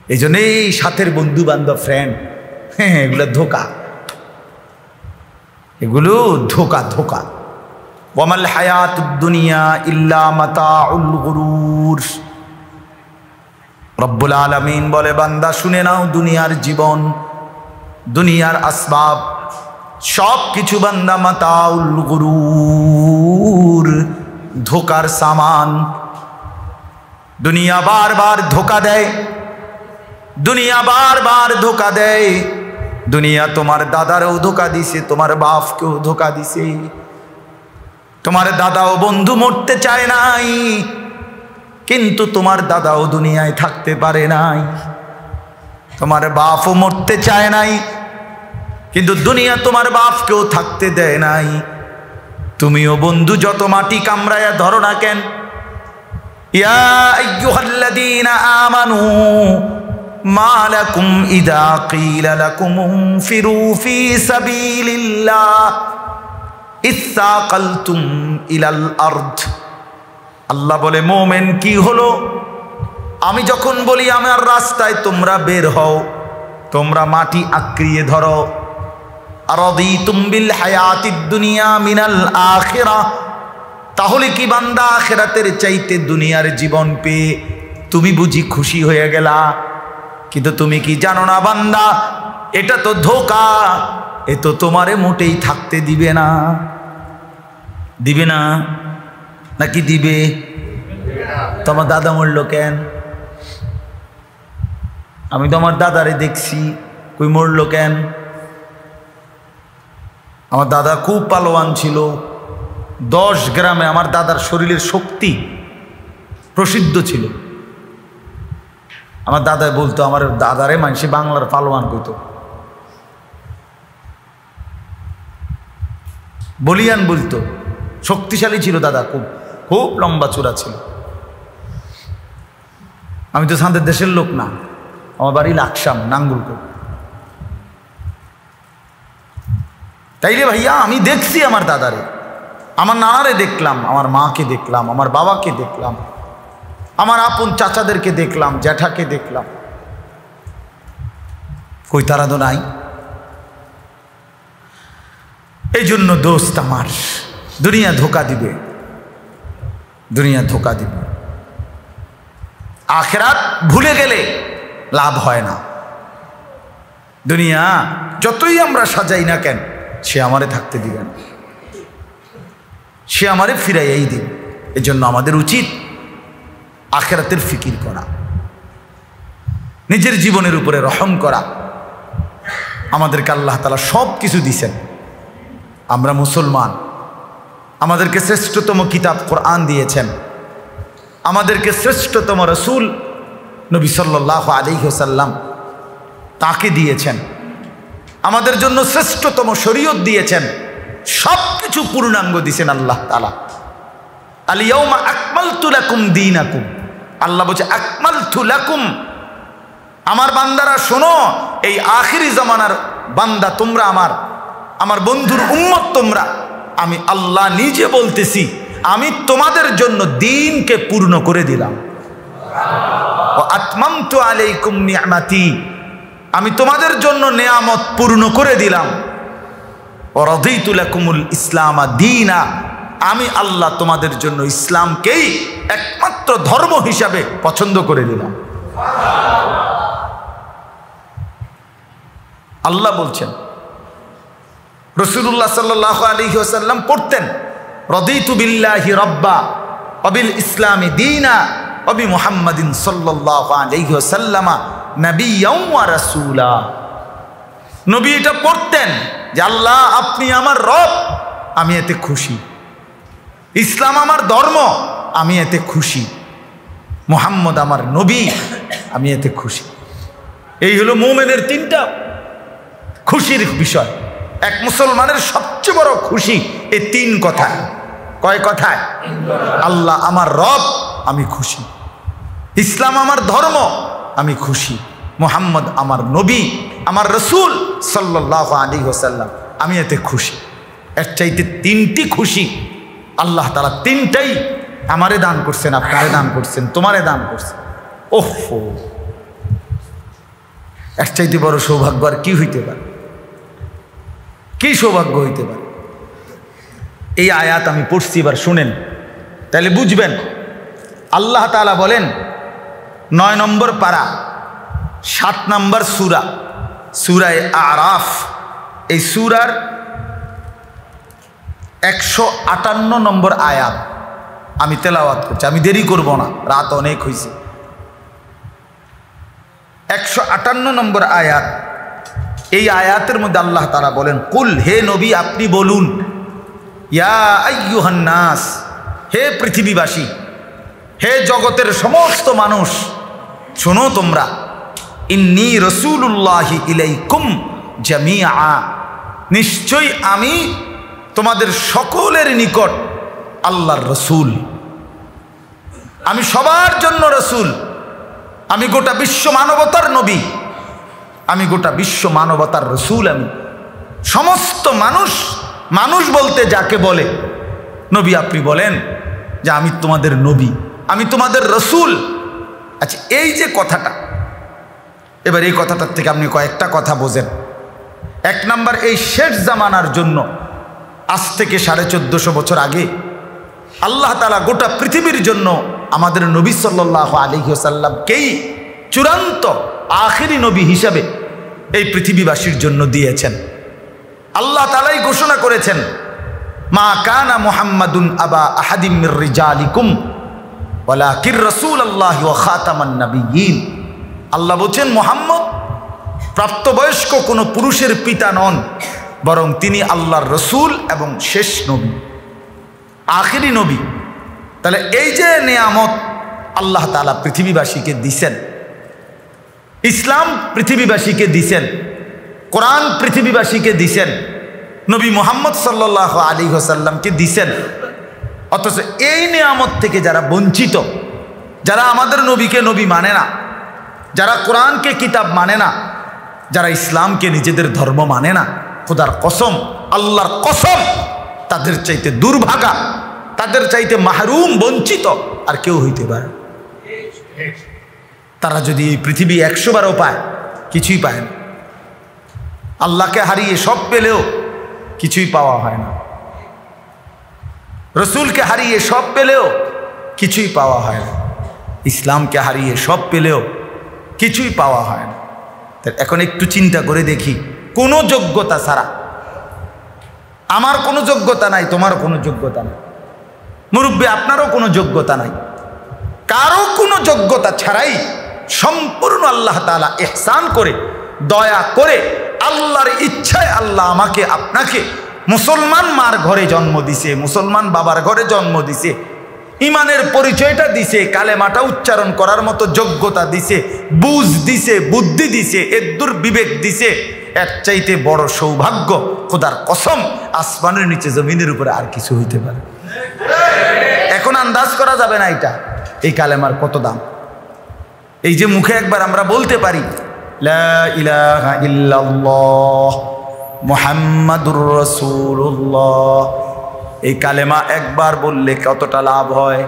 এই জন্যই সাথের বন্ধু বান্ধব ফ্রেন্ড, হ্যাঁ, এগুলো ধোকা, এগুলো ধোকা ধোকা। ওয়ামাল হায়াতুদ দুনিয়া ইল্লা মাতাউল গুরুর। রব্বুল আলামিন বলে, বান্দা শুনে নাও, দুনিয়ার জীবন, দুনিয়ার আসবাব সব কিছু বান্দা মাতাউল গুরুর, ধোকার সামান। দুনিয়া বারবার ধোকা দেয়, দুনিয়া বারবার ধোকা দেয়। দুনিয়া তোমার দাদারও ধোকা দিছে, তোমার বাপকেও ধোকা দিছে। তোমার দাদাও বন্ধু মরতে চায় নাই, কিন্তু তোমার দাদাও দুনিয়ায় থাকতে পারে নাই। তোমার বাপও মরতে চায় নাই, কিন্তু দুনিয়া তোমার বাপকেও থাকতে দেয় নাই। তুমিও বন্ধু যত মাটি কামড়ায়া ধরো না কেন, ইয়া আইয়ুহাল্লাযীনা আমানু মা লাকুম ইযা ক্বিলা লাকুম ইনফিরু ফী সাবিলিল্লাহ ইসসাকালতুম ইলাল আরদ। আল্লাহ বলে, মোমেন কি হলো, আমি যখন বলি আমার রাস্তায় তোমরা বের হও, তোমরা মাটি আঁকড়িয়ে ধরো। আরাদিতুম বিল হায়াতিদ দুনিয়া মিনাল আখিরাহ, তাহলে কি বান্দা আখিরাতের চাইতে দুনিয়ার জীবন পেয়ে তুমি বুঝি খুশি হয়ে গেলা? কিন্তু তুমি কি জানো না বান্দা, এটা তো ধোঁকা, এ তো তোমারে মোটেই থাকতে দিবে না। দিবে না নাকি দিবে? তোমার দাদা মরল কেন? আমি তো আমার দাদারে দেখছি, কই মরল কেন? আমার দাদা খুব পালোয়ান ছিল, 10 গ্রামে আমার দাদার শরীরের শক্তি প্রসিদ্ধ ছিল। আমার দাদা বলতো, আমার দাদারে মানুষে বাংলার পালোয়ান কইতো, বলিয়ান বলতো। শক্তিশালী ছিল দাদা, খুব খুব লম্বা চূড়া ছিল। আমি তো সাঁদের দেশের লোক না, আমার বাড়ি লাকসাম, নাঙ্গুলকোট। তাইলে ভাইয়া আমি দেখছি আমার দাদারে, আমার নানারে দেখলাম, আমার মাকে দেখলাম, আমার বাবাকে দেখলাম, আমার আপন চাচাদেরকে দেখলাম, জ্যাঠাকে দেখলাম। কই তারা তো নাই। এই জন্য দোস্ত আমার, দুনিয়া ধোকা দিবে, দুনিয়া ধোকা দিবে। আখিরাত ভুলে গেলে লাভ হয় না। দুনিয়া যতই আমরা সাজাই না কেন, সে আমারে থাকতে দিবে না, সে আমারে ফিরাইয়াই দিবে। এজন্য আমাদের উচিত আখিরাতের ফিকির করা, নিজের জীবনের উপরে রহম করা। আমাদেরকে আল্লাহ তাআলা সব কিছু দিছেন, আমরা মুসলমান, আমাদেরকে শ্রেষ্ঠতম কিতাব কোরআন দিয়েছেন, আমাদেরকে শ্রেষ্ঠতম রাসূল নবী সাল্লাল্লাহু আলাইহি ওয়াসাল্লাম তাকে দিয়েছেন, আমাদের জন্য শ্রেষ্ঠতম শরীয়ত দিয়েছেন, সব কিছু পূর্ণাঙ্গ দিয়েছেন আল্লাহ তাআলা। আল ইয়াউমা আকমালতু লাকুম দীনাকুম, আল্লাহ বলছে আকমালতু লাকুম। আমার বান্দারা শোনো, এই আখিরি জামানার বান্দা তোমরা, আমার বন্ধুর উম্মত তোমরা, আমি আল্লাহ নিজে বলতেছি, আমি তোমাদের জন্য দ্বীনকে পূর্ণ করে দিলাম। ওয়া আতমামতু আলাইকুম নি'মাতি, আমি তোমাদের জন্য নেয়ামত পূর্ণ করে দিলাম। ওয়া রাদিতু লাকুমুল ইসলামা দীনা, আমি আল্লাহ তোমাদের জন্য ইসলামকেই একমাত্র ধর্ম হিসাবে পছন্দ করে দিলাম। আল্লাহ বলছেন, রাসূলুল্লাহ সাল্লাল্লাহু আলাইহি ওয়াসাল্লাম পড়তেন, রাদিতু বিল্লাহি রাব্বা ওয়া বিল ইসলামি দীনা ওয়া বি মুহাম্মাদিন সাল্লাল্লাহু আলাইহি ওয়াসাল্লাম নাবিয়্যান ওয়া রাসূলা। নবী এটা পড়তেন যে আল্লাহ আপনি আমার রব, আমি এতে খুশি। ইসলাম আমার ধর্ম, আমি এতে খুশি। মুহাম্মদ আমার নবী, আমি এতে খুশি। এই হলো মুমিনের 3টা খুশির বিষয়। এক মুসলমানের সবচেয়ে বড় খুশি এই 3 কথা। কয় কথায়? আল্লাহ আমার রব, আমি খুশি। ইসলাম আমার ধর্ম, আমি খুশি। মুহাম্মদ আমার নবী, আমার রাসূল সাল্লাল্লাহু আলাইহি ওয়াসাল্লাম, আমি এতে খুশি। এর চাইতে 3টি খুশি আল্লাহ তাআলা 3টাই আমারে দান করছেন, আপনারে দান করছেন, তোমারে দান করছেন। ওহো, এর চাইতে বড় সৌভাগ্য আর কি হইতে পারে? কি সৌভাগ্য হইতে পারে? এই আয়াত আমি পড়ছি, এবার শুনেন, তাহলে বুঝবেন। আল্লাহ তাআলা বলেন 9 নম্বর পারা 7 নম্বর সূরা, সূরায়ে আরাফ, এই সূরার 158 নম্বর আয়াত আমি তেলাওয়াত করছি, আমি দেরি করব না, রাত অনেক হয়েছে। 158 নম্বর আয়াত, এই আয়াতের মধ্যে আল্লাহ তাআলা বলেন, কুল, হে নবী আপনি বলুন, ইয়া আইয়ুহান নাস, হে পৃথিবীবাসী, হে জগতের সমস্ত মানুষ, শোনো তোমরা, ইন্নী রাসূলুল্লাহি ইলাইকুম জামিআ, নিশ্চয়ই আমি তোমাদের সকলের নিকট আল্লাহর রসুল। আমি সবার জন্য রসুল, আমি গোটা বিশ্ব মানবতার নবী, আমি গোটা বিশ্ব মানবতার রসুল। আমি সমস্ত মানুষ, মানুষ বলতে যাকে বলে, নবী আপনি বলেন যে আমি তোমাদের নবী, আমি তোমাদের রসুল। আচ্ছা, এই যে কথাটা, এবার এই কথাটার থেকে আপনি কয়েকটা কথা বোঝেন। 1 নাম্বার, এই শেষ জামানার জন্য আজ থেকে 1450 বছর আগে আল্লাহ তাআলা গোটা পৃথিবীর জন্য আমাদের নবী সাল্লাল্লাহু আলাইহি ওয়াসাল্লামকেই চূড়ান্ত আখিরি নবী হিসাবে এই পৃথিবীবাসীর জন্য দিয়েছেন। আল্লাহ তাআলাই ঘোষণা করেছেন, মা কানা মুহাম্মাদুন আবা আহাদিম মির রিজালিকুম ওয়ালাকির রাসূলুল্লাহি ওয়া খাতামান নাবিয়্যিন। আল্লাহ বলেন, মুহাম্মদ প্রাপ্তবয়স্ক কোনো পুরুষের পিতা নন, বরং তিনি আল্লাহর রসুল এবং শেষ নবী, আখিরি নবী। তাহলে এই যে নিয়ামত আল্লাহ তাআলা পৃথিবীবাসীকে দিছেন, ইসলাম পৃথিবীবাসীকে দিছেন, কোরআন পৃথিবীবাসীকে দিছেন, নবী মুহাম্মদ সাল্লাল্লাহু আলাইহি ওয়াসাল্লামকে দিছেন, অথচ এই নিয়ামত থেকে যারা বঞ্চিত, যারা আমাদের নবীকে নবী মানে না, যারা কোরআনকে কিতাব মানে না, যারা ইসলামকে নিজেদের ধর্ম মানে না, খোদার কসম, আল্লাহর কসম, তাদের চাইতে দুর্ভাগা, তাদের চাইতে মাহরুম, বঞ্চিত আর কেউ হইতে পারে। তারা যদি এই পৃথিবী 100 বারও পায়, কিছুই পায় না। আল্লাহকে হারিয়ে সব পেলেও কিছুই পাওয়া হয় না, রসুলকে হারিয়ে সব পেলেও কিছুই পাওয়া হয় না, ইসলামকে হারিয়ে সব পেলেও কিছুই পাওয়া হয় না। এখন একটু চিন্তা করে দেখি, কোনো যোগ্যতা ছাড়া, আমার কোনো যোগ্যতা নাই, তোমার কোনো যোগ্যতা নাই, মুরব্বী আপনারও কোনো যোগ্যতা নাই, কারো কোনো যোগ্যতা ছাড়াই সম্পূর্ণ আল্লাহ তাআলা ইহসান করে, দয়া করে, আল্লাহর ইচ্ছায় আল্লাহ আমাকে আপনাকে মুসলমান মার ঘরে জন্ম দিছে, মুসলমান বাবার ঘরে জন্ম দিছে, ইমানের পরিচয়টা দিছে, কালেমাটা উচ্চারণ করার মতো যোগ্যতা দিছে, বুঝ দিছে, বুদ্ধি দিছে, এদ্দুর বিবেক দিছে। এর চাইতে বড় সৌভাগ্য খোদার কসম আসমানের নিচে জমিনের উপরে আর কিছু হইতে পারে? এখন আন্দাজ করা যাবে না এটা, এই কালেমার কত দাম। এই যে মুখে একবার আমরা বলতে পারি লা ইলাহা ইল্লাল্লাহ মুহাম্মাদুর রাসূলুল্লাহ, এই কালেমা একবার বললে কতটা লাভ হয়,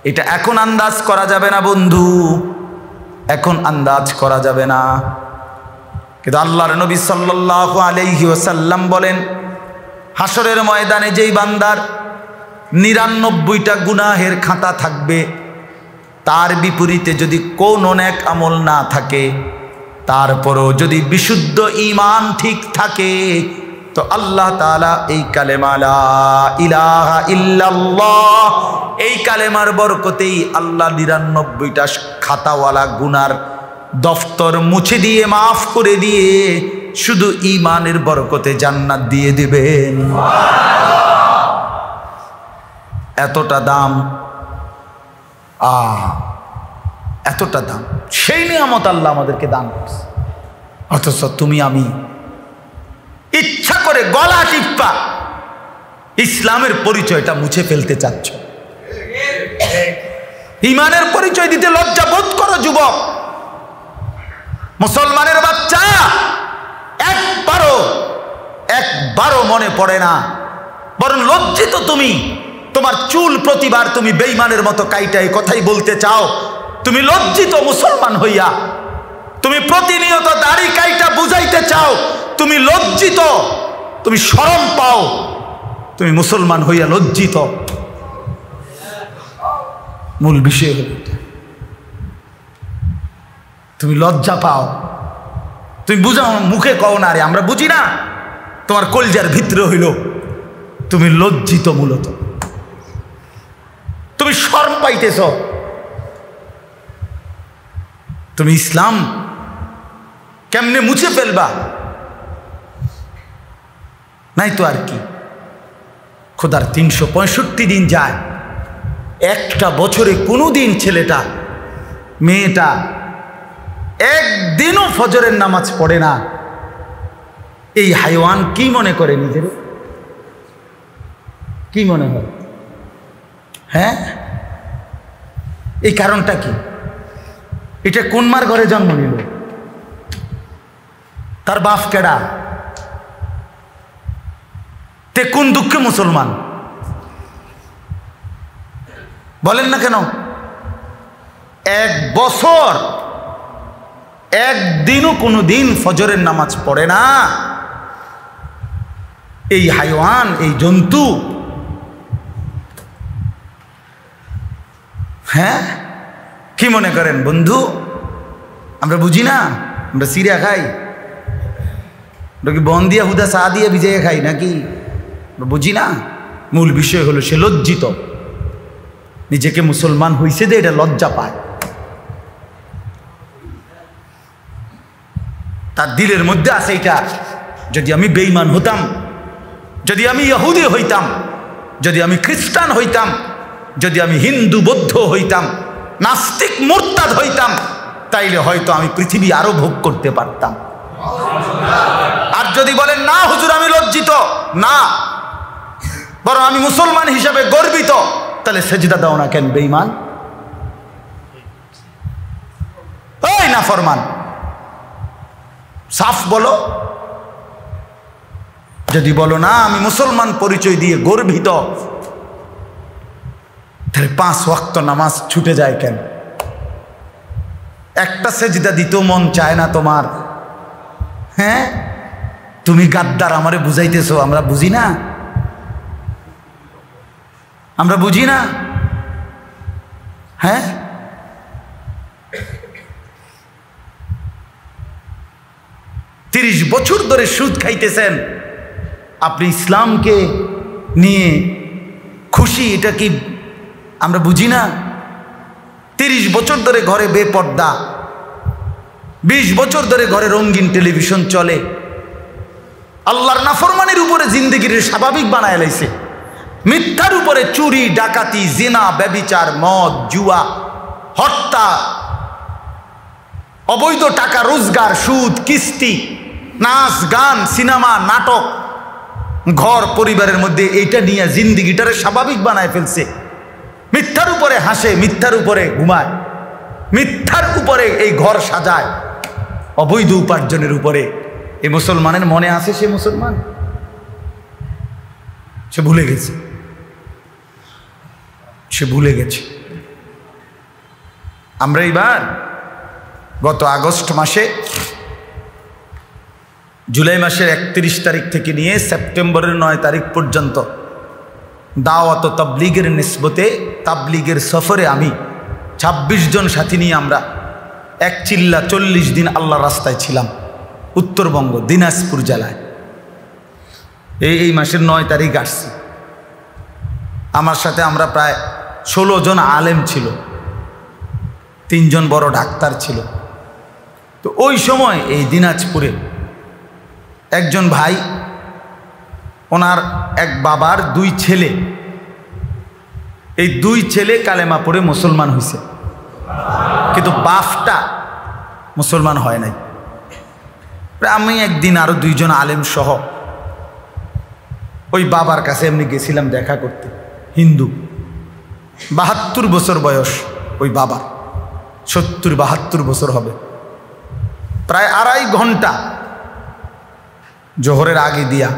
এটা এখন আন্দাজ করা যাবে না বন্ধু, এখন আন্দাজ করা যাবে না। কিন্তু আল্লাহর নবী সাল্লাল্লাহু আলাইহি ওয়াসাল্লাম বলেন, হাসরের ময়দানে যেই বান্দার 99টা গুনাহের খাতা থাকবে, তার বিপরীতে যদি কোনো নেক আমল না থাকে, তারপরও যদি বিশুদ্ধ ঈমান ঠিক থাকে, তো আল্লাহ তাআলা এই কালেমা লা ইলাহা ইল্লাল্লাহ, এই কালেমার বরকতেই আল্লাহ 99টা খাতাওয়ালা গুনার দফতর মুছে দিয়ে, মাফ করে দিয়ে, শুধু ঈমানের বরকতে জান্নাত দিয়ে দিবেন। এতটা দাম, এতটা দাম, সেই নিয়ামত আল্লাহ আমাদেরকে দান করছে। অথচ তুমি আমি ইচ্ছা করে গলা টিপ্পা ইসলামের পরিচয়টা মুছে ফেলতে চাচ্ছ। ঈমানের পরিচয় দিতে লজ্জা বোধ করো যুবক, মুসলমানের বাচ্চা, একবারও মনে পড়ে না, বরং লজ্জিত তুমি। তোমার চুল প্রতিবার তুমি বেঈমানের মতো কাইটা এই কথাই বলতে চাও। তুমি লজ্জিত মুসলমান হইয়া, তুমি তুমি প্রতিনিয়ত দাড়ি কাইটা বুঝাইতে চাও তুমি লজ্জিত, তুমি শরম পাও, তুমি মুসলমান হইয়া লজ্জিত। মূল বিষয় হল তুমি লজ্জা পাও, তুমি বুঝাও, মুখে কও না, রে আমরা বুঝি না, তোমার কলজার ভিতরে হইল তুমি লজ্জিত। মূলত তুমি শরম পাইতেছ। তুমি ইসলাম কেমনে মুছে ফেলবা? নাই তো আর কি। খোদার 365 দিন যায়, একটা বছরে কোনো দিন ছেলেটা মেয়েটা একদিনও ফজরের নামাজ পড়ে না। এই হাইওয়ান কি মনে করে নিজের? কি মনে হয়? হ্যাঁ, এই কারণটা কি? এটা কোন মার ঘরে জন্ম নিল? তার বাপ কেডা? তে কোন দুঃখে মুসলমান? বলেন না কেন? এক বছর একদিনও কোনো দিন ফজরের নামাজ পড়ে না এই হাইওয়ান, এই জন্তু। হ্যাঁ, কি মনে করেন বন্ধু? আমরা বুঝি না? আমরা সিরিয়া খাই, আমরা কি বন দিয়া হুদা চা দিয়ে ভিজিয়ে খাই নাকি? আমরা বুঝি না। মূল বিষয় হলো সে লজ্জিত, নিজেকে মুসলমান হইছে যে এটা লজ্জা পায়। তার দিলের মধ্যে আছে এটা, যদি আমি বেঈমান হতাম, যদি আমি ইহুদি হইতাম, যদি আমি খ্রিস্টান হইতাম, যদি আমি হিন্দু বৌদ্ধ হইতাম, নাস্তিক মুরতাদ হইতাম, তাইলে হয়তো আমি পৃথিবী আরো ভোগ করতে পারতাম। আর যদি বলেন না হুজুর আমি লজ্জিত, না, বরং আমি মুসলমান হিসাবে গর্বিত, তাহলে সেজদা দাও না কেন বেঈমান? ওই না ফরমান, সাফ বলো। যদি বলো না আমি মুসলমান পরিচয় দিয়ে গর্বিত, তাহলে 5 ওয়াক্ত নামাজ ছুটে যায় কেন? একটা সেজদা দিতেও মন চায় না তোমার? হ্যাঁ, তুমি গাদ্দার আমারে বুঝাইতেছো, আমরা বুঝি না? আমরা বুঝি না? হ্যাঁ, 30 বছর ধরে সুদ খাইতেছেন, আপনি ইসলামকে নিয়ে খুশি, এটা কি আমরা বুঝি না? 30 বছর ধরে ঘরে বেপর্দা, 20 বছর ধরে ঘরে রঙিন টেলিভিশন চলে, আল্লাহর নাফরমানির উপরে জিন্দেগির স্বাভাবিক বানায় লাইছে, মিথ্যার উপরে চুরি ডাকাতি জিনা ব্যভিচার মদ জুয়া হত্যা অবৈধ টাকা রোজগার সুদ কিস্তি নাচ গান সিনেমা নাটক ঘর পরিবারের মধ্যে এইটা নিয়ে জিন্দেগিটারে স্বাভাবিক বানায় ফেলছে। মিথ্যার উপরে হাসে, মিথ্যার উপরে ঘুমায়, মিথ্যার উপরে এই ঘর সাজায়, অবৈধ উপার্জনের উপরে। এই মুসলমানের মনে আছে সে মুসলমান? সে ভুলে গেছে, সে ভুলে গেছে। আমরা এইবার গত আগস্ট মাসে, জুলাই মাসের 31 তারিখ থেকে নিয়ে সেপ্টেম্বরের 9 তারিখ পর্যন্ত দাওয়াত ও তাবলীগের নিসবতে তাবলীগের সফরে আমি 26 জন সাথী নিয়ে আমরা এক চিল্লা 40 দিন আল্লাহর রাস্তায় ছিলাম উত্তরবঙ্গ দিনাজপুর জেলায়। এই মাসের 9 তারিখ আসছি। আমার সাথে আমরা প্রায় 16 জন আলেম ছিল, 3 জন বড় ডাক্তার ছিল। তো ওই সময় এই দিনাজপুরে একজন ভাই, ওনার এক বাবার 2 ছেলে, এই 2 ছেলে কালেমা পড়ে মুসলমান হয়েছে, কিন্তু বাপটা মুসলমান হয় নাই। আমি একদিন আরো 2 জন আলেম সহ ওই বাবার কাছে এমনি গেছিলাম দেখা করতে। হিন্দু, 72 বছর বয়স ওই বাবার, 70-72 বছর হবে। প্রায় 2.5 ঘন্টা জোহরের আগে দিয়া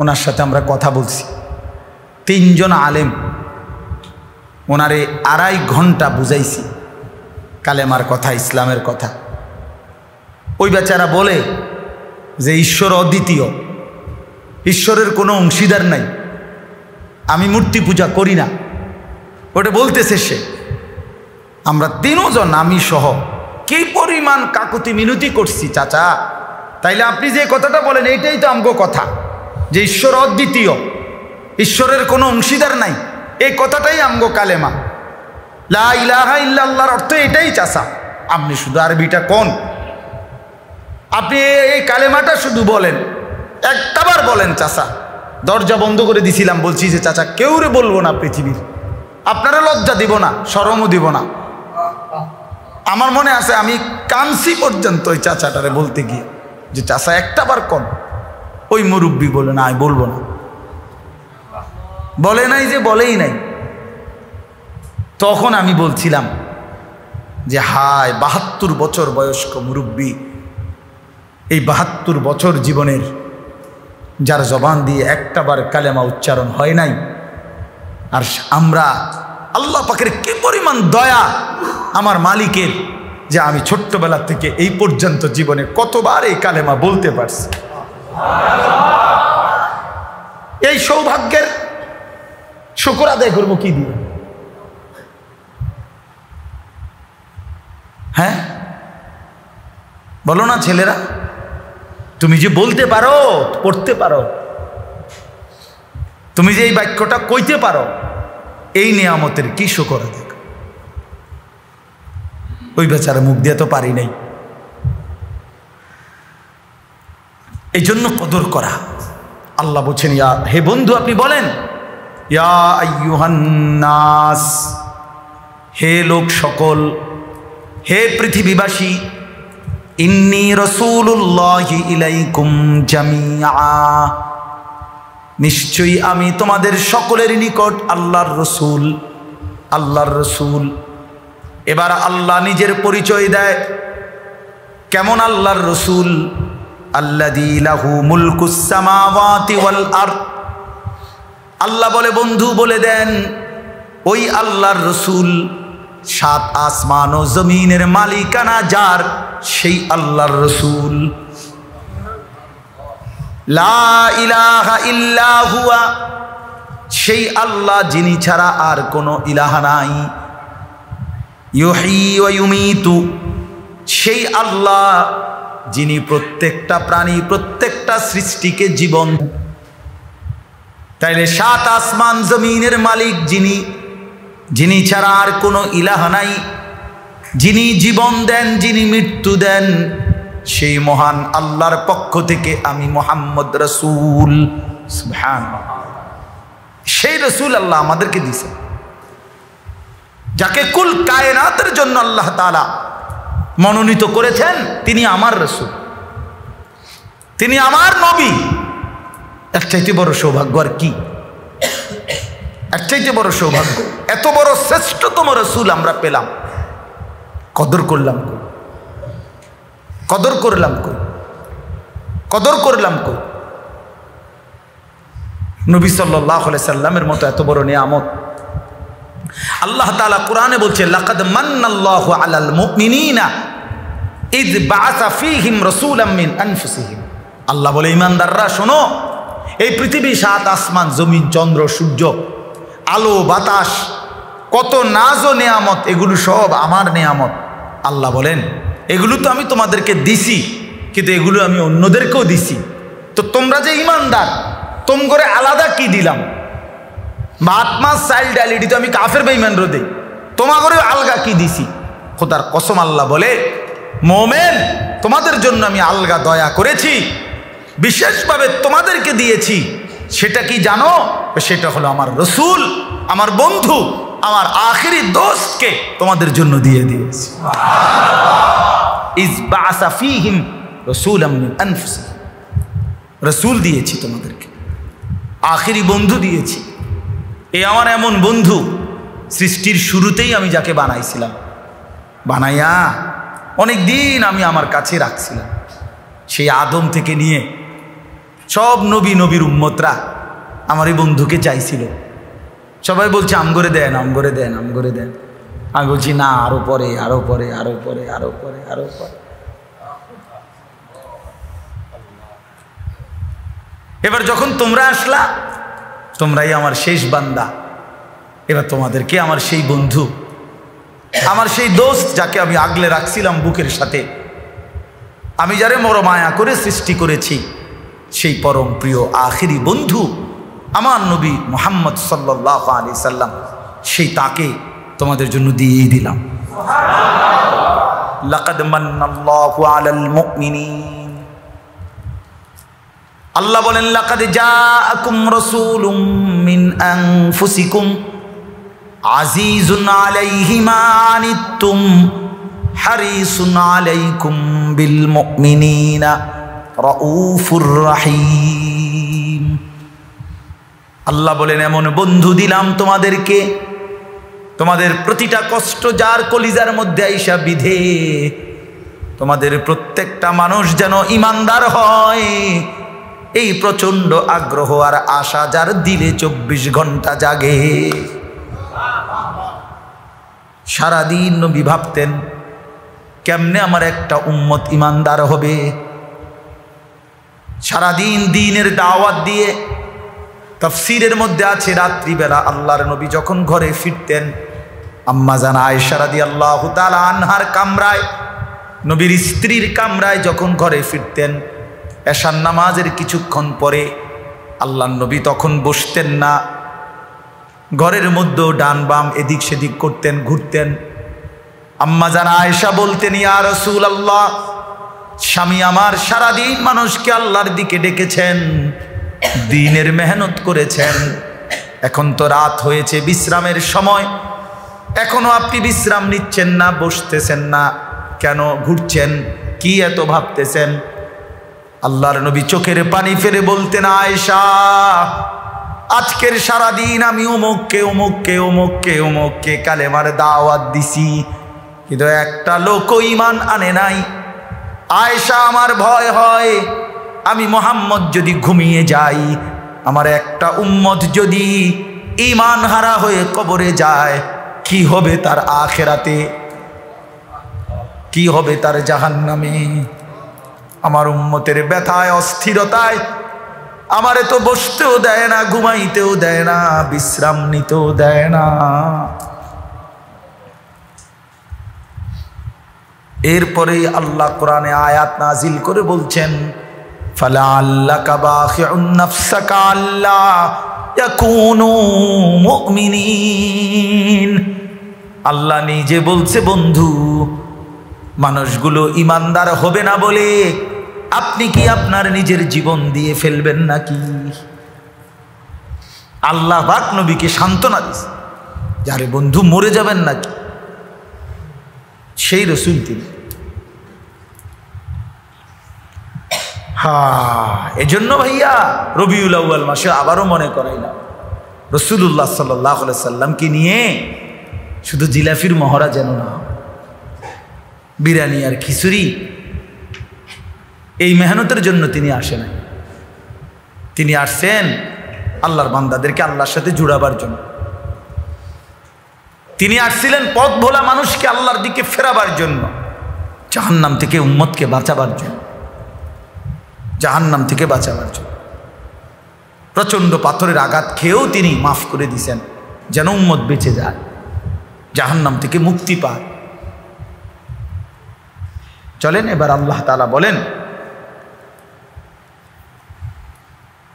ওনার সাথে আমরা কথা বলছি। 3 জন আলেম, ওনারে 2.5 ঘন্টা বুঝাইছি কালেমার কথা, ইসলামের কথা। ওই বেচারা বলে যে ঈশ্বর অদ্বিতীয়, ঈশ্বরের কোনো অংশীদার নাই, আমি মূর্তি পূজা করি না। ওটা বলতেছে সে। আমরা তিনজন, আমি সহ, কি পরিমাণ কাকুতি মিনতি করছি, চাচা তাইলে আপনি যে কথাটা বলেন এইটাই তো আমগো কথা, যে ঈশ্বর অদ্বিতীয়, ঈশ্বরের কোনো অংশীদার নাই, এই কথাটাই আমগো কালেমা, লা ইলাহা ইল্লাল্লাহর অর্থ এটাই চাচা। আপনি শুধু আরবিটা কোন, আপনি এই কালেমাটা শুধু বলেন, একটাবার বলেন চাচা। দরজা বন্ধ করে দিছিলাম, বলছি যে চাচা কেউরে বলবো না পৃথিবীর, আপনারা লজ্জা দিব না, শরমও দিব না। আমার মনে আছে আমি কানসি পর্যন্ত ওই চাচাটারে বলতে গিয়ে যে চাচা একটাবার কোন। ওই মুরব্বী বলে না, আমি বলবো না। বলে নাই যে বলেই নাই। তখন আমি বলছিলাম যে হায় 72 বছর বয়স্ক মুরব্বী, এই 72 বছর জীবনের যার জবান দিয়ে একটাবার কালেমা উচ্চারণ হয় নাই, আর আমরা আল্লাহ পাকের কি পরিমাণ দয়া আমার মালিকের, যে আমি ছোট্টবেলা থেকে এই পর্যন্ত জীবনে কতবার এই কালেমা বলতে পারছি। এই সৌভাগ্যের শুকর আদায় করবো কি দিয়ে? হ্যাঁ বলো না ছেলেরা, তুমি যে বলতে পারো, পড়তে পারো, তুমি যে এই বাক্যটা কইতে পারো, এই নিয়ামতের কি শুকর আদায়। ওই বেচারা মুখ দিয়ে তো পারি নাই। এই জন্য কদর করা। আল্লাহ বলছেন, ইয়া হে বন্ধু আপনি বলেন, ইয়া আইয়ুহান নাস, হে লোক সকল, হে পৃথিবীবাসী, ইন্নী রাসূলুল্লাহি ইলাইকুম জামিআ, নিশ্চয়ই আমি তোমাদের সকলের নিকট আল্লাহর রসূল, আল্লাহর রসূল। এবার আল্লাহ নিজের পরিচয় দেয়, কেমন আল্লাহর রসূল? আল্লাযী লাহু মুলকুস সামাওয়াতি ওয়াল আরদ। আল্লাহ বলে, বন্ধু বলে দেন, ওই আল্লাহর রসূল 7 আসমান ও জমিনের মালিকানা যার, সেই আল্লাহর রসূল। লা ইলাহা ইল্লা হুয়া, সেই আল্লাহ যিনি ছাড়া আর কোনো ইলাহা নাই। ইউহয়ী ওয়া ইউমীতু, সেই আল্লাহ যিনি প্রত্যেকটা প্রাণী, প্রত্যেকটা সৃষ্টিকে জীবন। তাইলে 7 আসমান জমিনের মালিক যিনি, যিনি ছাড়া আর কোনো ইলাহা নাই, যিনি জীবন দেন, যিনি মৃত্যু দেন, সেই মহান আল্লাহর পক্ষ থেকে আমি মুহাম্মদ রাসূল, সুবহানাল্লাহ, সেই রাসূল আল্লাহ আমাদেরকে দিয়েছেন, যাকে কুল কায়নাতের জন্য আল্লাহ তাআলা মনোনীত করেছেন। তিনি আমার রাসূল, তিনি আমার নবী। এর চাইতে বড় সৌভাগ্য আর কি? এর চাইতে বড় সৌভাগ্য, এত বড় শ্রেষ্ঠতম রাসূল আমরা পেলাম। কদর করলাম কই? কদর করলাম কই? কদর করলাম কই? নবী সাল্লাল্লাহু আলাইহি সাল্লামের মতো এত বড় নিয়ামত আল্লাহ তাআলা কোরআনে বলছে, লাকাদ মান্নাল্লাহু আলাল মুমিনিনা ইয বাআসা ফীহিম রাসূলাম মিন আনফুসিহিম। আল্লাহ বলে, ঈমানদাররা শোনো, এই পৃথিবী, 7 আসমান, জমিন, চন্দ্র, সূর্য, আলো, বাতাস, কত নাজ ও নিয়ামত, এগুলো সব আমার নিয়ামত। আল্লাহ বলেন, এগুলো তো আমি তোমাদেরকে দিছি, কিন্তু এগুলো আমি অন্যদেরকেও দিছি। তো তোমরা যে ঈমানদার, তোম করে আলাদা কি দিলাম? ভাত মাছ চাইল ডাল, এটি তো আমি কাফের বেঈমান রোদে, তোমা করে আলগা কি দিছি? খোদার কসম আল্লাহ বলে, মোমেন, তোমাদের জন্য আমি আলগা দয়া করেছি, বিশেষভাবে তোমাদেরকে দিয়েছি। সেটা কি জানো? সেটা হলো আমার রসুল, আমার বন্ধু, আমার আখিরি দোস্তকে তোমাদের জন্য দিয়ে দিয়েছি। ইয বাআসা ফীহিম রাসূলাম মিন আনফুসিহিম, রসুল দিয়েছি তোমাদেরকে, আখিরি বন্ধু দিয়েছি। এই আমার এমন বন্ধু, সৃষ্টির শুরুতেই আমি যাকে বানাইছিলাম, বানাইয়া অনেক দিন আমি আমার কাছে রাখছিলাম। সেই আদম থেকে নিয়ে সব নবী, নবীর উম্মতরা আমার এই বন্ধুকে চাইছিল। সবাই বলছে, আম করে দেন, আম করে দেন, আম করে দেন। আমি বলছি, না, আরো পরে, আরো পরে, আরো পরে, আরো পরে, আরো পরে। এবার যখন তোমরা আসলা, তোমরাই আমার শেষ বান্দা। এবার তোমাদেরকে আমার সেই বন্ধু, আমার সেই দোস্ত, যাকে আমি আগলে রাখছিলাম বুকের সাথে, আমি যারে মরমায়া করে সৃষ্টি করেছি, সেই পরম প্রিয় আখিরি বন্ধু আমার নবী মুহাম্মদ সাল্লাল্লাহু আলাইহি সাল্লাম, সেই তাকে তোমাদের জন্য দিয়েই দিলাম। লাকাদ মান্নাল্লাহু আলাল মুমিনিন। আল্লাহ বলেন, লাকাদ জাআকুম রাসূলুম মিন আনফুসিকুম আজিজুন আলাইহি মা আনিতুম হারিসুন আলাইকুম বিল মুমিনিনা রাউফুর রহিম। আল্লাহ বলেন, এমন বন্ধু দিলাম তোমাদেরকে, তোমাদের প্রতিটা কষ্ট যার কলিজার মধ্যে আইসা বিধে, তোমাদের প্রত্যেকটা মানুষ যেন ইমানদার হয়, এই প্রচন্ড আগ্রহ আর আশা যার দিলে 24 ঘন্টা জাগে। সারাদিন নবী ভাবতেন, কেমনে আমার একটা উম্মত ইমানদার হবে। সারাদিন দ্বীনের দাওয়াত দিয়ে, তাফসীরের মধ্যে আছে রাত্রিবেলা আল্লাহর নবী যখন ঘরে ফিরতেন, আম্মা জান আয়েশা রাদিয়াল্লাহু তাআলা আনহার কামরায়, নবীর স্ত্রীর কামরায় যখন ঘরে ফিরতেন, এশার নামাজের কিছুক্ষণ পরে আল্লাহর নবী তখন বসতেন না, ঘরের মধ্যেও ডান বাম এদিক সেদিক করতেন, ঘুরতেন। আম্মা জান আয়েশা বলতেন, ইয়া রাসূলুল্লাহ, স্বামী আমার সারাদিন মানুষকে আল্লাহর দিকে ডেকেছেন, দ্বীনের মেহনত করেছেন, এখন তো রাত হয়েছে, বিশ্রামের সময়, এখনো আপনি বিশ্রাম নিচ্ছেন না, বসতেছেন না কেন, ঘুরছেন, কি এত ভাবতেছেন? আল্লাহর নবী চোখের পানি ফেলে বলতেন, আয়েশা, আজকের সারাদিন আমি অমুককে অমুককে অমুককে অমুককে কালেমার দাওয়াত দিছি, কিন্তু একটা লোকও ঈমান আনে নাই। আয়েশা, আমার ভয় হয়, আমি মুহাম্মদ যদি ঘুমিয়ে যাই, আমার একটা উম্মত যদি ঈমান হারা হয়ে কবরে যায়, কি হবে তার আখিরাতে, কি হবে তার জাহান্নামে। আমার উম্মতের ব্যথায় অস্থিরতায় আমারে তো বসতেও দেয় না, ঘুমাইতেও দেয় না, বিশ্রাম নিতেও দেয় না। এরপরে আল্লাহ কোরআনে আয়াত নাজিল করে বলছেন, ফালাআল্লাকা বাখিউন নাফসাকা আল্লা ইয়াকুনু মুমিনিন। আল্লাহ নিজে বলছে, বন্ধু, মানুষগুলো ইমানদার হবে না বলে আপনি কি আপনার নিজের জীবন দিয়ে ফেলবেন নাকি? আল্লাহ পাক নবীকে সান্ত্বনা দিয়েছে, যারে বন্ধু মরে যাবেন নাকি, সেই রসুল তিনি। এজন্য ভাইয়া রবিউল আউয়াল মাসে আবারও মনে করাইলাম, রাসূলুল্লাহ সাল্লাল্লাহু আলাইহি সাল্লামকে নিয়ে শুধু জিলাফির মহড়া যেন না, বিরিয়ানি আর খিচুড়ি, এই মেহনতের জন্য তিনি আসেন নাই। তিনি আসছেন আল্লাহর বান্দাদেরকে আল্লাহর সাথে জুড়াবার জন্য। তিনি আসছিলেন পথ ভোলা মানুষকে আল্লাহর দিকে ফেরাবার জন্য, জাহান্নাম থেকে উম্মতকে বাঁচাবার জন্য, জাহান্নাম থেকে বাঁচাবার জন্য। প্রচণ্ড পাথরের আঘাত খেয়েও তিনি মাফ করে দিয়েছেন, যেন উম্মত বেঁচে যায়, জাহান্নাম থেকে মুক্তি পায়। চলেন এবার আল্লাহ তাআলা বলেন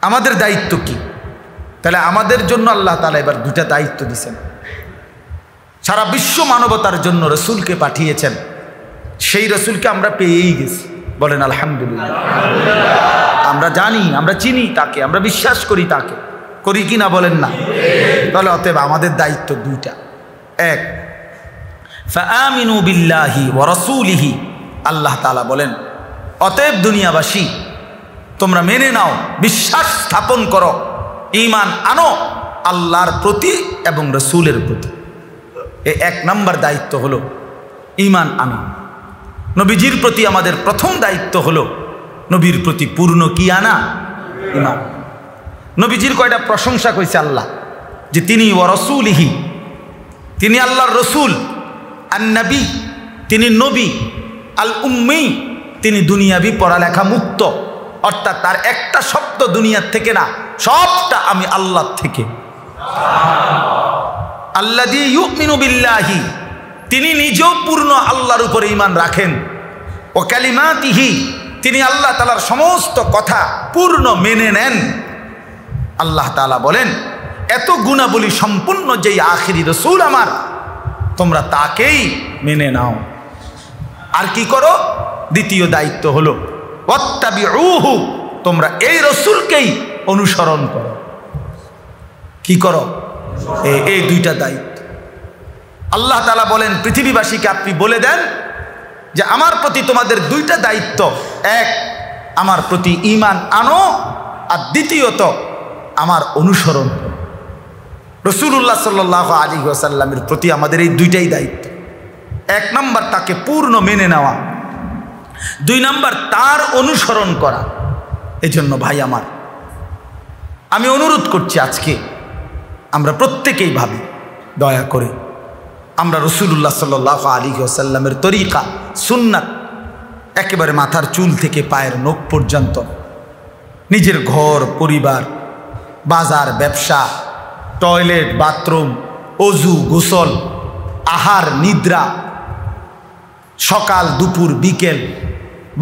আমাদের দায়িত্ব কি। তাহলে আমাদের জন্য আল্লাহ তাআলা এবার দুটা দায়িত্ব দিয়েছেন। সারা বিশ্ব মানবতার জন্য রসুলকে পাঠিয়েছেন, সেই রসুলকে আমরা পেয়েই গেছি, বলেন আলহামদুলিল্লাহ। আমরা জানি, আমরা চিনি তাকে, আমরা বিশ্বাস করি তাকে, করি কি না বলেন না? তাহলে অতএব আমাদের দায়িত্ব দুইটা। এক, ফাআমিনু বিল্লাহি ওয়া রাসূলিহি। আল্লাহ তাআলা বলেন, অতএব দুনিয়াবাসী তোমরা মেনে নাও, বিশ্বাস স্থাপন করো, ঈমান আনো আল্লাহর প্রতি এবং রসুলের প্রতি। এই এক নম্বর দায়িত্ব হলো ঈমান আনা। নবীজির প্রতি আমাদের প্রথম দায়িত্ব হলো নবীর প্রতি পূর্ণ কি আনা? ঈমান। নবীজির কয়টা প্রশংসা করেছে আল্লাহ, যে তিনি ওয়া রাসূলিহি, তিনি আল্লাহর রসুল, আন নবী, তিনি নবী, আল উম্মি, তিনি দুনিয়াবি পড়ালেখা মুক্ত, অর্থাৎ তার একটা শব্দ দুনিয়ার থেকে না, সবটা আমি আল্লাহ থেকে। আল্লাযী ইউমিনু বিল্লাহি, তিনি নিজেও পূর্ণ আল্লাহর উপরে ঈমান রাখেন। ও কালিমাতিহি, তিনি আল্লাহ তাআলার সমস্ত কথা পূর্ণ মেনে নেন। আল্লাহ তাআলা বলেন, এত গুণাবলী সম্পূর্ণ যেই আখিরি রাসূল আমার, তোমরা তাকেই মেনে নাও। আর কি করো? দ্বিতীয় দায়িত্ব হলো ওয়াত্তাবিউহু, তোমরা এই রাসূলকেই অনুসরণ করো। কি করো? এই দুইটা দায়িত্ব। আল্লাহ তাআলা বলেন, পৃথিবীবাসীকে আপনি বলে দেন যে আমার প্রতি তোমাদের দুইটা দায়িত্ব, এক আমার প্রতি ঈমান আনো, আর দ্বিতীয়ত আমার অনুসরণ করো। রাসূলুল্লাহ সাল্লাল্লাহু আলাইহি ওয়াসাল্লামের প্রতি আমাদের এই দুইটাই দায়িত্ব। এক নাম্বার তাকে পূর্ণ মেনে নেওয়া, দুই নাম্বার তার অনুসরণ করা। এজন্য ভাই আমার, আমি অনুরোধ করছি আজকে আমরা প্রত্যেকেই ভাবি, দয়া করে আমরা রাসূলুল্লাহ সাল্লাল্লাহু আলাইহি ওয়াসাল্লামের তরিকা সুন্নাত একেবারে মাথার চুল থেকে পায়ের নখ পর্যন্ত, নিজের ঘর পরিবার, বাজার ব্যবসা, টয়লেট বাথরুম, অজু গোসল, আহার নিদ্রা, সকাল দুপুর বিকেল,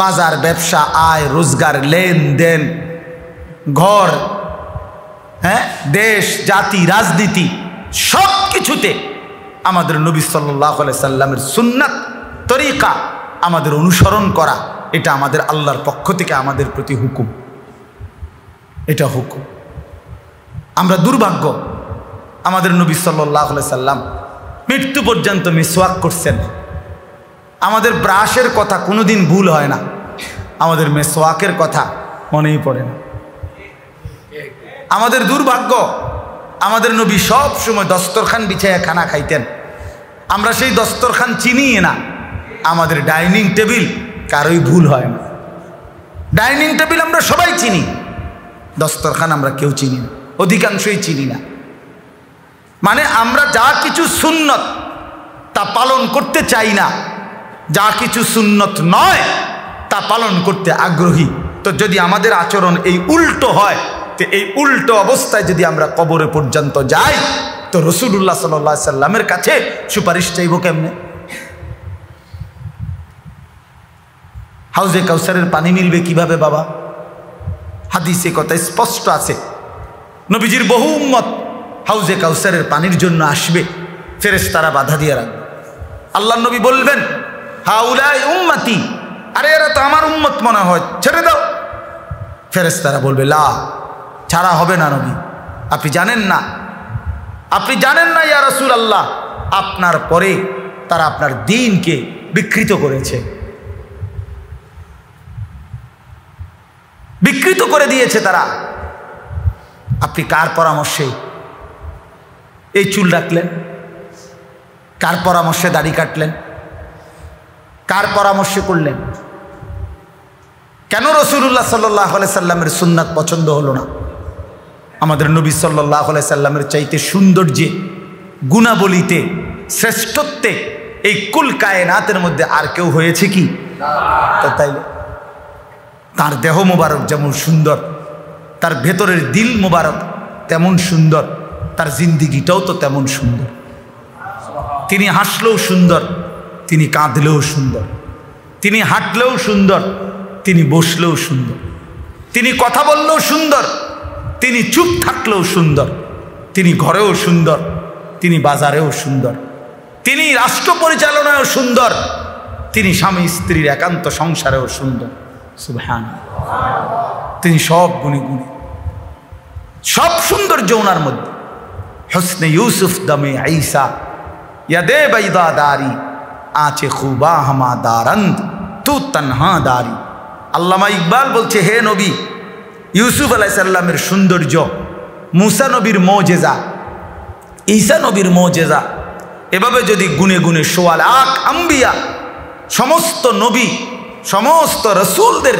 বাজার ব্যবসা, আয় রোজগার, লেনদেন, ঘর, দেশ জাতি রাজনীতি, সব কিছুতে আমাদের নবী সাল্লাল্লাহু আলাইহি সাল্লামের সুন্নাত তরিকা আমাদের অনুসরণ করা, এটা আমাদের আল্লাহর পক্ষ থেকে আমাদের প্রতি হুকুম। এটা হুকুম। আমরা দুর্ভাগ্য, আমাদের নবী সাল্লাল্লাহু আলাইহি সাল্লাম মৃত্যু পর্যন্ত মিসওয়াক করছেন। আমাদের ব্রাশের কথা কোনোদিন ভুল হয় না, আমাদের মিসওয়াকের কথা মনেই পড়ে না। আমাদের দুর্ভাগ্য, আমাদের নবী সব সময় দস্তরখান বিছাইয়া খানা খাইতেন, আমরা সেই দস্তরখান চিনি না। আমাদের ডাইনিং টেবিল কারোই ভুল হয় না। ডাইনিং টেবিল আমরা সবাই চিনি, দস্তরখান আমরা কেউ চিনি না, অধিকাংশই চিনি না। মানে আমরা যা কিছু সুন্নত তা পালন করতে চাই না, যা কিছু সুন্নত নয় তা পালন করতে আগ্রহী। তো যদি আমাদের আচরণ এই উল্টো হয়, তো এই উল্টো অবস্থায় যদি আমরা কবরে পর্যন্ত যাই, তো রাসূলুল্লাহ সাল্লাল্লাহু আলাইহি সাল্লামের কাছে সুপারিশ চাইব কেমনে? হাউজে কাউসারের পানি মিলবে কিভাবে বাবা? হাদিসে কথা স্পষ্ট আছে, নবীজির বহু উম্মত হাউজে কাউসারের পানির জন্য আসবে, ফেরেশতারা বাধা দিয়ে রাখবে। আল্লাহর নবী বলবেন, হাউলাই উম্মতি, আরে এরা তো আমার উম্মত মনে হয়, ছেড়ে দাও। ফেরেশতারা বলবে, লা, ছাড়া হবে না নবী, আপনি জানেন না, আপনি জানেন না ইয়া রাসূলুল্লাহ, আপনার পরে তারা আপনার দ্বীনকে বিকৃত করেছে, বিকৃত করে দিয়েছে তারা। আপনি কার পরামর্শে এই চুল রাখলেন? কার পরামর্শে দাড়ি কাটলেন? কার পরামর্শে করলেন? কেন রাসূলুল্লাহ সাল্লাল্লাহু আলাইহি সাল্লামের সুন্নাত পছন্দ হলো না? আমাদের নবী সাল্লাল্লাহু আলাইহি সাল্লামের চাইতে সৌন্দর্যে, গুণাবলীতে, শ্রেষ্ঠত্বে এই কুল কায়নাতের মধ্যে আর কেউ হয়েছে কি? তো তাইলে তার দেহ মোবারক যেমন সুন্দর, তার ভেতরের দিল মোবারক তেমন সুন্দর, তার জিন্দিগিটাও তো তেমন সুন্দর। তিনি হাসলেও সুন্দর, তিনি কাঁদলেও সুন্দর, তিনি হাঁটলেও সুন্দর, তিনি বসলেও সুন্দর, তিনি কথা বললেও সুন্দর, তিনি চুপ থাকলেও সুন্দর, তিনি ঘরেও সুন্দর, তিনি বাজারেও সুন্দর, তিনি রাষ্ট্র পরিচালনায়ও সুন্দর, তিনি স্বামী স্ত্রীর একান্ত সংসারেও সুন্দর। সুবহানাল্লাহ, তিনি সব গুণে গুণে, সব সৌন্দর্য ওনার মধ্যে। হুসনে ইউসুফ দমে ঈসা, ইয়াদে বাইদা দারি, আঁচে খুবা হামা দারন্দ, তু তনহা দারি। আল্লামা ইকবাল বলছে, হে নবী, ইউসুফ আলাইহিস সালামের সৌন্দর্য, মুসা নবীর মুজিজা, ঈসা নবীর মুজিজা, এভাবে যদি গুনে গুনে ১৬ লাখ আম্বিয়া, সমস্ত নবী, সমস্ত রাসূলদের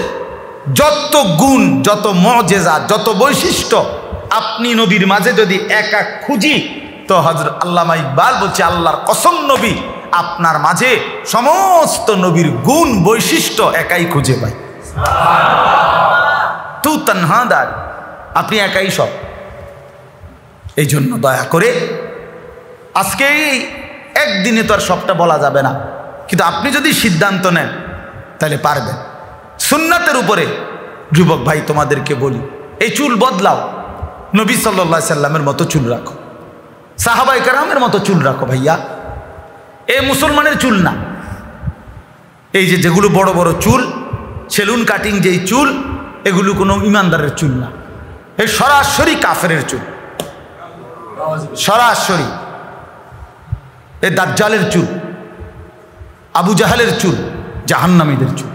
যত গুণ, যত মুজিজা, যত বৈশিষ্ট্য আপনি নবীর মাঝে যদি একা খুঁজি, তো হযরত আল্লামা ইকবাল বলছে, আল্লাহর কসম নবী, আপনার মাঝে সমস্ত নবীর গুণ বৈশিষ্ট্য একাই খুঁজে পাই। তু তানহা দার, আপনি একাই সব। এই জন্য দয়া করে আজকে একদিনে তো আর সবটা বলা যাবে না, কিন্তু আপনি যদি সিদ্ধান্ত নেন তাহলে পারবেন। সুন্নাতের উপরে যুবক ভাই তোমাদেরকে বলি, এই চুল বদলাও, নবী সাল্লাল্লাহু আলাইহি সাল্লামের মতো চুল রাখো, সাহাবায়ে কেরামের মতো চুল রাখো ভাইয়া। এই মুসলমানের চুল না, এই যেগুলো বড় বড় চুল, সেলুন কাটিং যেই চুল, এগুলো কোনো ইমানদারের চুল না, এই সরাসরি কাফেরের চুল, সরাসরি এ দাজ্জালের চুল, আবু জাহালের চুল, জাহান্নামীদের চুল।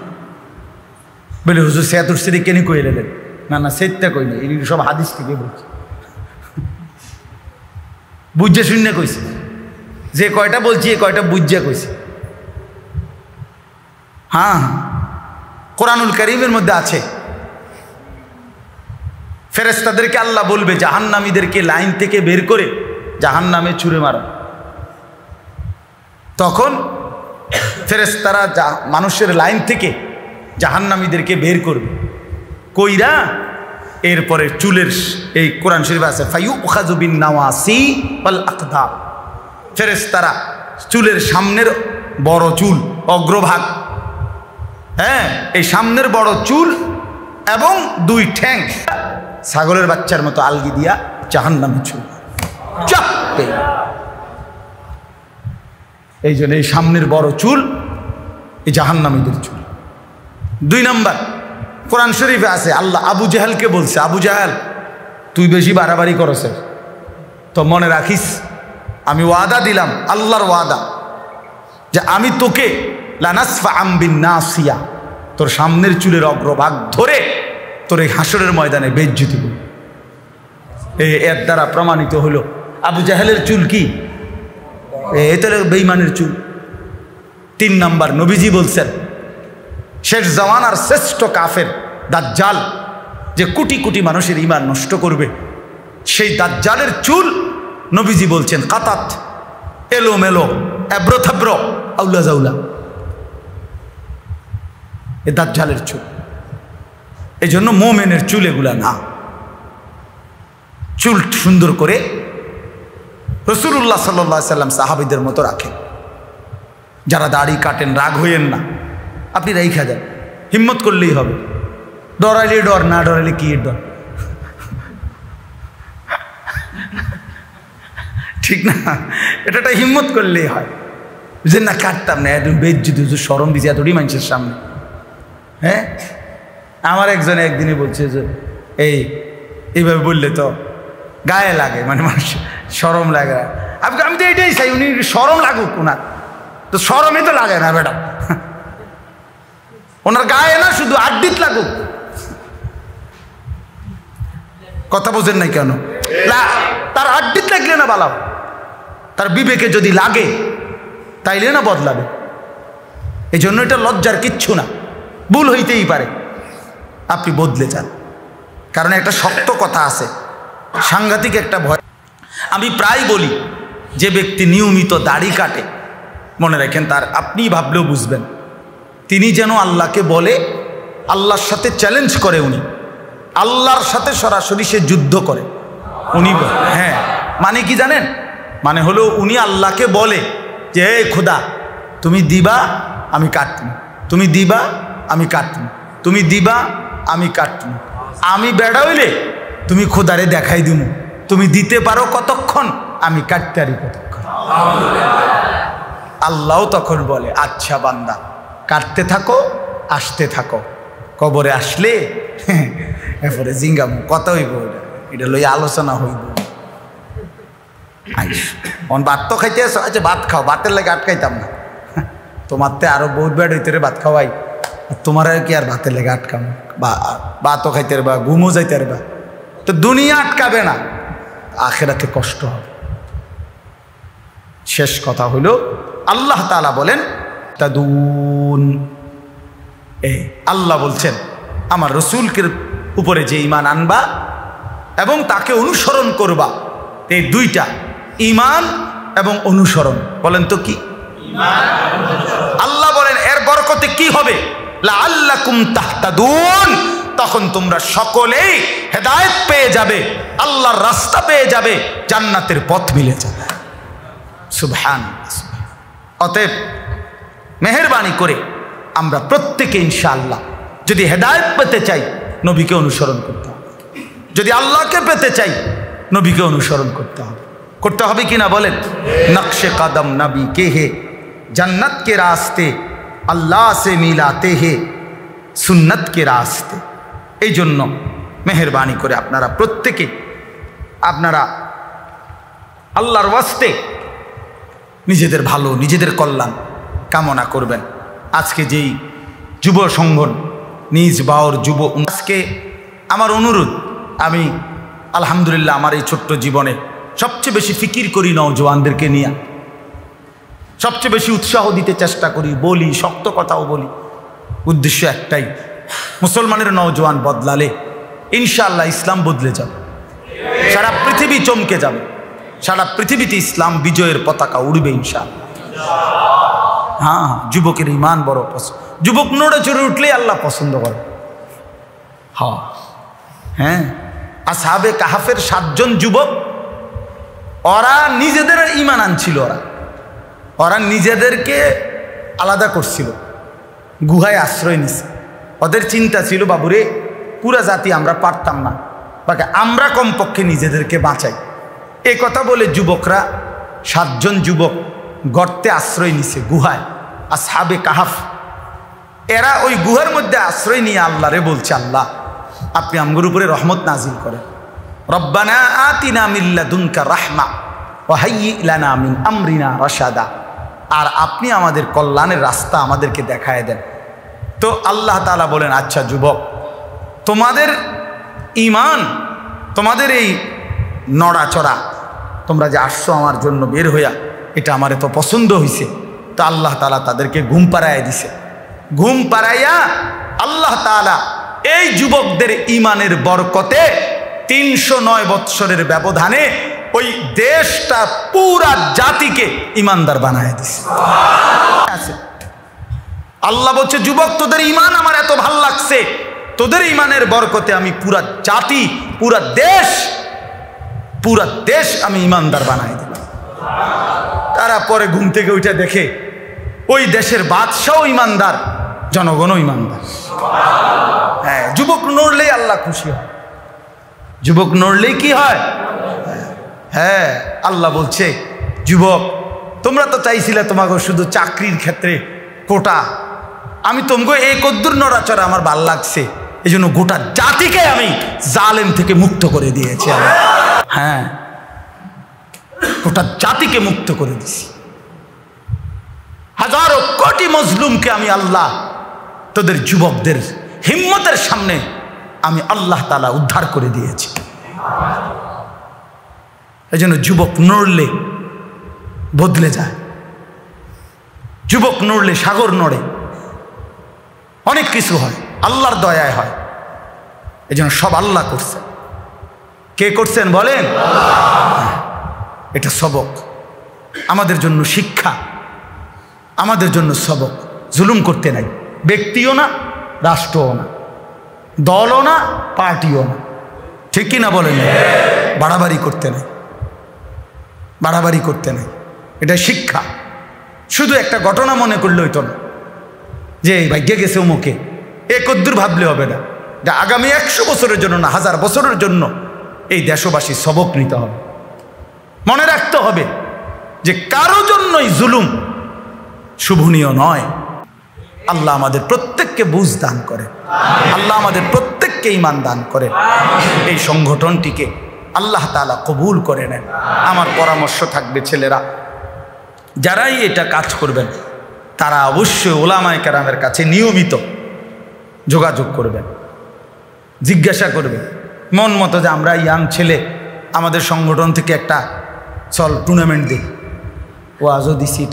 বলে হুজুর সেতুর সিরি কেন কই এলেন? না না, সেটা কই না, এগুলো সব হাদিস থেকে বলছে, বুঝে শূন্য কইছে, যে কয়টা বলছি এ কয়টা বুঝে কইছে। হ্যাঁ, কোরআনুল কারীমের মধ্যে আছে, ফেরেশতাদেরকে আল্লাহ বলবে জাহান্নামীদেরকে লাইন থেকে বের করে জাহান্নামে ছুঁড়ে মারো। তখন ফেরেশতারা মানুষের লাইন থেকে জাহান্নামীদেরকে বের করবে, কইরা এরপরে চুলের, এই কোরআন শরীফে আছে ফায়ুখাযু বিন নাওয়াসি ওয়াল আকদাম, ফেরেশতারা চুলের সামনের বড় চুল, অগ্রভাগ, হ্যাঁ এই সামনের বড় চুল এবং দুই ঠ্যাং ছাগলের বাচ্চার মতো আলগি দিয়া জাহান্নামে চুল চাপতে। এই জন্য এই সামনের বড় চুল এই জাহান্নামীদের চুল। 2 নাম্বার, কোরআন শরীফে আছে আল্লাহ আবু জাহালকে বলছে, আবু জাহাল তুই বেশি বাড়াবাড়ি করছে, তো মনে রাখিস আমি ওয়াদা দিলাম, আল্লাহর ওয়াদা, যে আমি তোকে লানাসফা আম্বিন নাসিয়া, তোর সামনের চুলের অগ্রভাগ ধরে তোর এই হাসরের ময়দানে বেইজ্জতি করব। এর দ্বারা প্রমাণিত হলো আবু জাহেলের চুল কি, এটা বেঈমানের চুল। 3 নাম্বার, নবীজি বলছেন শেষ জামানার শ্রেষ্ঠ কাফের দাজ্জাল, যে কোটি কোটি মানুষের ঈমান নষ্ট করবে, সেই দাজ্জালের চুল নবীজি বলছেন কাতাত, এলো মেলো, এব্রো থাব্রো, আউলা জাউলা, এ দাজ্জালের চুল। এই জন্য মোমেনের চুল এগুলা না, চুল সুন্দর করে রাসূলুল্লাহ সাল্লাল্লাহু আলাইহি সাল্লাম সাহাবীদের মতো রাখেন। যারা দাড়ি কাটেন রাগ হইয়েন না, আপনি রাইখা দেন, হিম্মত করলেই হবে, ডরাইলে ডর, না ডরাইলে কি ডর, ঠিক না? এটা হিম্মত করলেই হয়, যে না কাটতাম না, এত বেজ্জতি, শরম দিছে এতটি মানুষের সামনে। হ্যাঁ, আমার একজনে একদিনই বলছে যে এইভাবে বললে তো গায়ে লাগে, মানে মানুষ শরম লাগে। আমি তো এটাই চাই, উনি শরম লাগুক ওনার, তো শরমে তো লাগে না বেটা, ওনার গায়ে না শুধু আড্ডিত লাগুক। কথা বোঝেন নাই কেন? তার আড্ডিত লাগলে না বালাও, তার বিবেকে যদি লাগে তাইলে না বদলাবে। এই জন্য এটা লজ্জার কিচ্ছু না, ভুল হইতেই পারে, আপনি বদলে যান। কারণ একটা শক্ত কথা আছে, সাংঘাতিক একটা ভয়। আমি প্রায় বলি, যে ব্যক্তি নিয়মিত দাড়ি কাটে, মনে রাখেন তার, আপনি ভাবলেও বুঝবেন, তিনি যেন আল্লাহকে বলে, আল্লাহর সাথে চ্যালেঞ্জ করে, উনি আল্লাহর সাথে সরাসরি সে যুদ্ধ করে। উনি, হ্যাঁ, মানে কি জানেন? মানে হলো উনি আল্লাহকে বলে যে এই খোদা তুমি দিবা আমি কাটব, তুমি দিবা আমি কাটব, তুমি দিবা আমি কাটব, আমি বেড়া হইলে তুমি খোদারে দেখাই দিব, তুমি দিতে পারো কতক্ষণ, আমি কাটতে পারি কতক্ষণ। আল্লাহও তখন বলে আচ্ছা বান্দা কাটতে থাকো, আসতে থাকো, কবরে আসলে এরপরে জিঙ্গাম কথা হইব, এটা লই আলোচনা হইব। ভাত তো খাইতে আসো, আচ্ছা ভাত খাও, ভাতের লাগে আটকাইতাম না, তোমার তো আরো বহুত বেড হইতে রে ভাত খাওয়াই, তোমার কি আর ভাতের লেগে আটকাম, বা ভাতও খাইতে পারবা, ঘুমও যাইতে পারবা, তো দুনিয়া আটকাবে না, আখিরাতে কষ্ট হবে। শেষ কথা হইল আল্লাহ তাআলা বলেন তাদুন, আল্লাহ বলছেন আমার রসুলকে উপরে যে ঈমান আনবা এবং তাকে অনুসরণ করবা, এই দুইটা, ঈমান এবং অনুসরণ, বলেন তো কি? আল্লাহ বলেন এর বরকতে কি হবে? লাআল্লাকুম তাহতাদুন, তখন তোমরা সকলেই হেদায়েত পেয়ে যাবে, আল্লাহর রাস্তা পেয়ে যাবে, জান্নাতের পথ মিলে যাবে। সুবহানাল্লাহ। অতএব মেহেরবানি করে আমরা প্রত্যেকে ইনশাআল্লাহ যদি হেদায়েত পেতে চাই নবীকে অনুসরণ করতে হবে, যদি আল্লাহকে পেতে চাই নবীকে অনুসরণ করতে হবে কিনা বলেন? নকশে কদম নবী কে হে, जन्नत के रास्ते अल्लाह से मिलाते हैं सुन्नत के रास्ते। এই জন্য মেহেরবানি করে আপনারা প্রত্যেকে আপনারা আল্লাহর ওয়াস্তে নিজেদের ভালো নিজেদের কল্যাণ কামনা করবেন। আজকে যেই যুব সংগঠন নিজ বাওর যুব, আজকে আমার অনুরোধ, আমি আলহামদুলিল্লাহ আমার এই ছোট্ট জীবনে সবচেয়ে বেশি ফিকির করি নওজওয়ানদেরকে নিয়ে, সবচেয়ে বেশি উৎসাহ দিতে চেষ্টা করি, বলি, শক্ত কথাও বলি। উদ্দেশ্য একটাই, মুসলমানের নওজওয়ান বদলালে ইনশাআল্লাহ ইসলাম বদলে যাবে, সারা পৃথিবী চমকে যাবে, সারা পৃথিবীতে ইসলাম বিজয়ের পতাকা উড়বে ইনশাআল্লাহ। হ্যাঁ, যুবকের ইমান বড় পছন্দ, যুবক নড়ে চড়ে উঠলেই আল্লাহ পছন্দ করে। হ্যাঁ, আসহাবে কাহাফের 7 জন যুবক, ওরা নিজেদের ইমান আনছিল, ওরা নিজেদেরকে আলাদা করছিল, গুহায় আশ্রয় নিছে। ওদের চিন্তা ছিল, বাবুরে পুরা জাতি আমরা পারতাম না, বাকি আমরা কমপক্ষে নিজেদেরকে বাঁচাই। এই কথা বলে যুবকরা 7 জন যুবক গর্তে আশ্রয় নিছে, গুহায়, আসহাবে কাহাফ। এরা ওই গুহার মধ্যে আশ্রয় নিয়ে আল্লাহরে বলছে, আল্লাহ আপনি আমগোর উপরে রহমত নাজিল করেন, রব্বানা আতিনা মিন লাদুনকা রাহমা ওয়া হাইয়্যি লানা মিন আমরিনা রাশাদা, আর আপনি আমাদের কল্যাণের রাস্তা আমাদেরকে দেখায় দেন। তো আল্লাহ তাআলা বলেন, আচ্ছা যুবক, তোমাদের ঈমান, তোমাদের এই নড়াচড়া, তোমরা যে আসছো আমার জন্য বের হইয়া, এটা আমার এত পছন্দ হয়েছে। তো আল্লাহ তাআলা তাদেরকে ঘুম পাড়াইয়া দিছে। ঘুম পাড়াইয়া আল্লাহ তাআলা এই যুবকদের ঈমানের বরকতে 309 বৎসরের ব্যবধানে ওই দেশটা পুরা জাতিকে ইমানদার বানায় দিছে। আল্লাহ বলছে, যুবক তোদের ঈমান আমার এত ভাল লাগছে, তোদের ঈমানের বরকতে আমি পুরা জাতি, পুরা দেশ আমি ইমানদার বানাই দিলাম। তারা পরে ঘুম থেকে উঠে দেখে ওই দেশের বাদশাও ইমানদার, জনগণও ইমানদার। হ্যাঁ, যুবক নড়লেই আল্লাহ খুশি হয়, যুবক নড়লেই কি হয়? হ্যাঁ, আল্লাহ বলছে, যুবক তোমরা তো চাইছিলে তোমাকে শুধু চাকরির ক্ষেত্রে কোটা, আমি তোমাকে এই কদ্দুর নড়াচড়া আমার ভাল লাগছে, এই জন্য গোটা জাতিকে আমি জালেম থেকে মুক্ত করে দিয়েছি। হ্যাঁ, গোটা জাতিকে মুক্ত করে দিছি, হাজারো কোটি মজলুমকে আমি আল্লাহ তোদের যুবকদের হিম্মতের সামনে আমি আল্লাহ তাআলা উদ্ধার করে দিয়েছি। এই জন্য যুবক নড়লে বদলে যায়, যুবক নড়লে সাগর নড়ে, অনেক কিছু হয়, আল্লাহর দয়ায় হয়। এই জন্য সব আল্লাহ করছে। কে করছেন বলেন? এটা সবক আমাদের জন্য, শিক্ষা আমাদের জন্য সবক। জুলুম করতে নাই, ব্যক্তিও না, রাষ্ট্রও না, দলও না, পার্টিও না, ঠিক কিনা বলেন? বাড়াবাড়ি করতে নাই, বাড়াবাড়ি করতে নাই, এটা শিক্ষা। শুধু একটা ঘটনা মনে করলে হইতো না যে এই ভাগ্যে গেছে অমুকে, এ কদ্দুর ভাবলে হবে না। এটা আগামী 100 বছরের জন্য না, 1000 বছরের জন্য এই দেশবাসী সবক নিতে হবে, মনে রাখতে হবে যে কারো জন্যই জুলুম শুভনীয় নয়। আল্লাহ আমাদের প্রত্যেককে বুঝ দান করে, আল্লাহ আমাদের প্রত্যেককে ঈমান দান করে। এই সংগঠনটিকে আল্লাহ তাআলা কবুল করে নেন। আমার পরামর্শ থাকবে, ছেলেরা যারাই এটা কাজ করবেন তারা অবশ্যই ওলামায়ে কেরামের কাছে নিয়মিত যোগাযোগ করবেন, জিজ্ঞাসা করবেন মন মতো যে আমরা ইয়াং ছেলে, আমাদের সংগঠন থেকে একটা চল টুর্নামেন্ট দিই, ও আজও দিছি,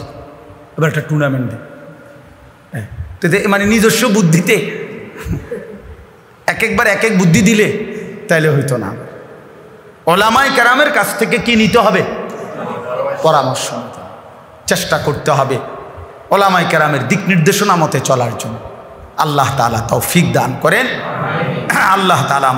এবার একটা টুর্নামেন্ট দিই। হ্যাঁ, তো মানে নিজস্ব বুদ্ধিতে একবার এক এক বুদ্ধি দিলে তাইলে হইতো না। ওলামায়ে কেরামের কাছ থেকে কি নিতে হবে? পরামর্শ নিতে হবে, চেষ্টা করতে হবে ওলামায়ে কেরামের দিক নির্দেশনা মতে চলার জন্য। আল্লাহ তাআলা তৌফিক দান করেন। আল্লাহ তাআলা